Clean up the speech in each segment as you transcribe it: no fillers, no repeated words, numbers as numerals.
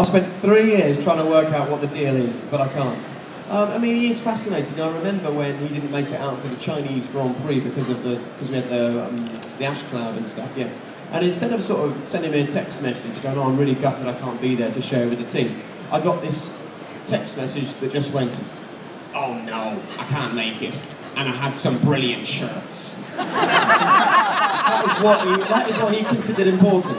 I've spent 3 years trying to work out what the deal is, but I can't. I mean, he is fascinating. I remember when he didn't make it out for the Chinese Grand Prix because we had the ash cloud and stuff, yeah. And instead of sort of sending me a text message going, oh, I'm really gutted I can't be there to share with the team, I got this text message that just went, oh no, I can't make it. And I had some brilliant shirts. that is what he considered important.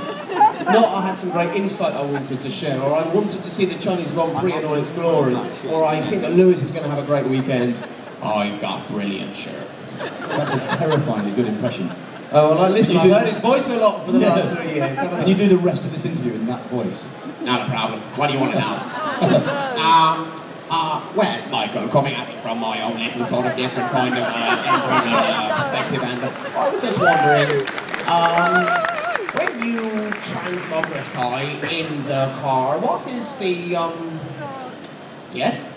Not I had some great insight I wanted to share, or I wanted to see the Chinese Grand Prix in all its glory, or I think that Lewis is going to have a great weekend. I've got brilliant shirts. That's a terrifyingly good impression. Oh, well, listen, I've heard his voice a lot for the last 3 years. Can you do the rest of this interview in that voice? Not a problem. What do you want to know? Well, Michael, coming at it from my own little sort of different kind of perspective, and I was just wondering, when you transmogrify in the car, what is the, yes?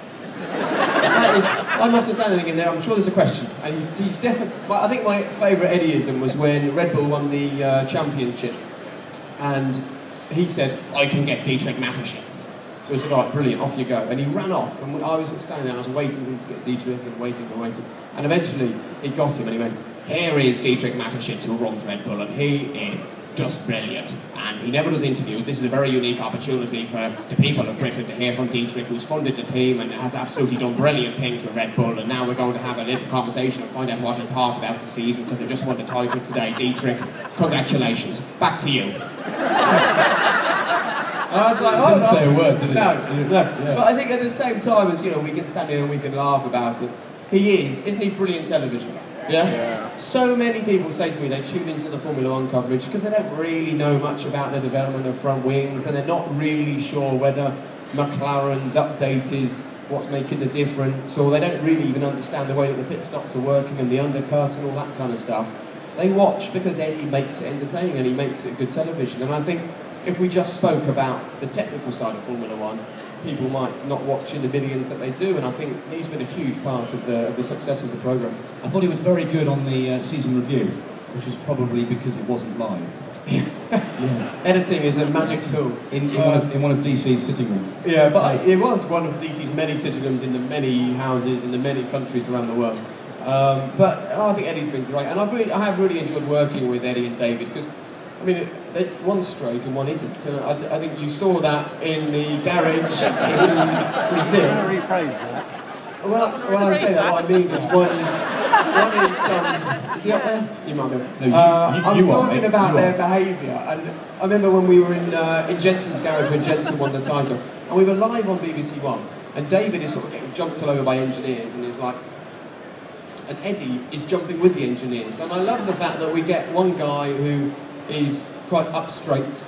I'm not saying anything in there, I'm sure there's a question. And he's definitely, I think my favourite Eddieism was when Red Bull won the championship, and he said, I can get Dietrich Mateschitz. So I said, all right, brilliant, off you go. And he ran off, and I was standing there, and I was waiting for him to get Dietrich, and waiting. And eventually, he got him, and he went, here is Dietrich Mateschitz, who runs Red Bull, and he is just brilliant. And he never does interviews. This is a very unique opportunity for the people of Britain to hear from Dietrich, who's funded the team and has absolutely done brilliant things with Red Bull. And now we're going to have a little conversation and find out what he thought about the season, because they just won the title today. Dietrich, congratulations. Back to you. I was like, oh, didn't say a word, did he? No. Yeah. But I think at the same time as, you know, we can stand here and we can laugh about it, isn't he brilliant television? Yeah? So many people say to me they tune into the Formula 1 coverage because they don't really know much about the development of front wings, and they're not really sure whether McLaren's update is what's making the difference, or they don't really even understand the way that the pit stops are working and the undercut and all that kind of stuff. They watch because Eddie makes it entertaining and he makes it good television. And I think if we just spoke about the technical side of Formula 1, people might not watch in the millions that they do, and I think he's been a huge part of the success of the programme. I thought he was very good on the season review, which was probably because it wasn't live. Yeah. Editing is a magic tool. In one of DC's sitting rooms. Yeah, but it was one of DC's many sitting rooms in the many houses in the many countries around the world. But I think Eddie's been great, and I have really enjoyed working with Eddie and David, because I mean, one's straight and one isn't. And I think you saw that in the garage in Brazil. Rephrase that. When I say that, what I mean is one is he up there? You might be. No, I'm talking about their behaviour, and I remember when we were in Jensen's garage when Jensen won the title, and we were live on BBC One, and David is sort of getting jumped all over by engineers, and it's like, and Eddie is jumping with the engineers, and I love the fact that we get one guy who is quite up straight,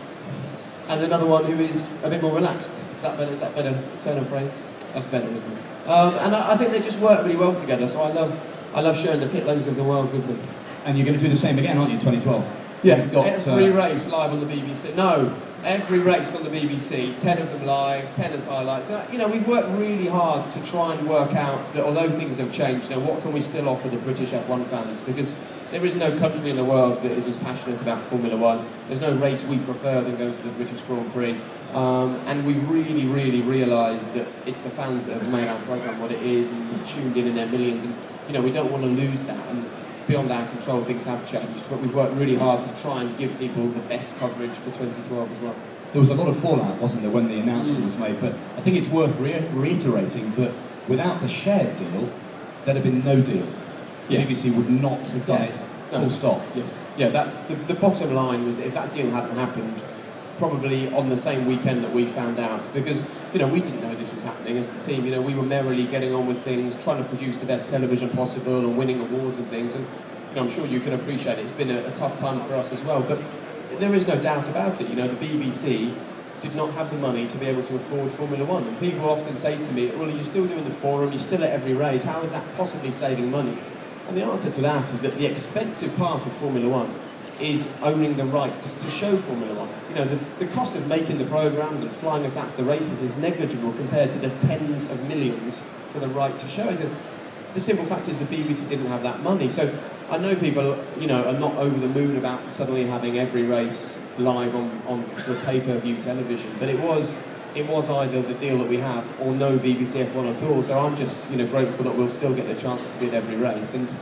and another one who is a bit more relaxed. Is that better turn of phrase? That's better, isn't it? And I think they just work really well together, so I love sharing the pit lanes of the world with them. And you're going to do the same again, aren't you, in 2012? Yeah, every race live on the BBC. No, every race on the BBC, 10 of them live, 10 as highlights. You know, we've worked really hard to try and work out that although things have changed, you know, what can we still offer the British F1 fans? Because there is no country in the world that is as passionate about Formula 1. There's no race we prefer than going to the British Grand Prix. And we really, really realise that it's the fans that have made our programme what it is, and have tuned in their millions. And, you know, we don't want to lose that. And beyond our control, things have changed. But we've worked really hard to try and give people the best coverage for 2012 as well. There was a lot of fallout, wasn't there, when the announcement was made? But I think it's worth reiterating that without the shared deal, there'd have been no deal. The BBC would not have done it, full stop. Yes. Yeah, that's the bottom line, was if that deal hadn't happened, probably on the same weekend that we found out, because, you know, we didn't know this was happening as the team. You know, we were merrily getting on with things, trying to produce the best television possible and winning awards and things, and, you know, I'm sure you can appreciate it. It's been a tough time for us as well, but there is no doubt about it. You know, the BBC did not have the money to be able to afford Formula 1, and people often say to me, well, you're still doing the forum, you're still at every race, how is that possibly saving money? And the answer to that is that the expensive part of Formula 1 is owning the rights to show Formula 1. You know, the cost of making the programmes and flying us out to the races is negligible compared to the tens of millions for the right to show it. And the simple fact is the BBC didn't have that money. So I know people, you know, are not over the moon about suddenly having every race live on sort of pay-per-view television, but it was it was either the deal that we have or no BBC F1 at all. So I'm just, you know, grateful that we'll still get the chance to be at every race. And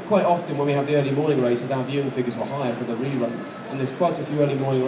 quite often when we have the early morning races, our viewing figures were higher for the reruns. And there's quite a few early morning races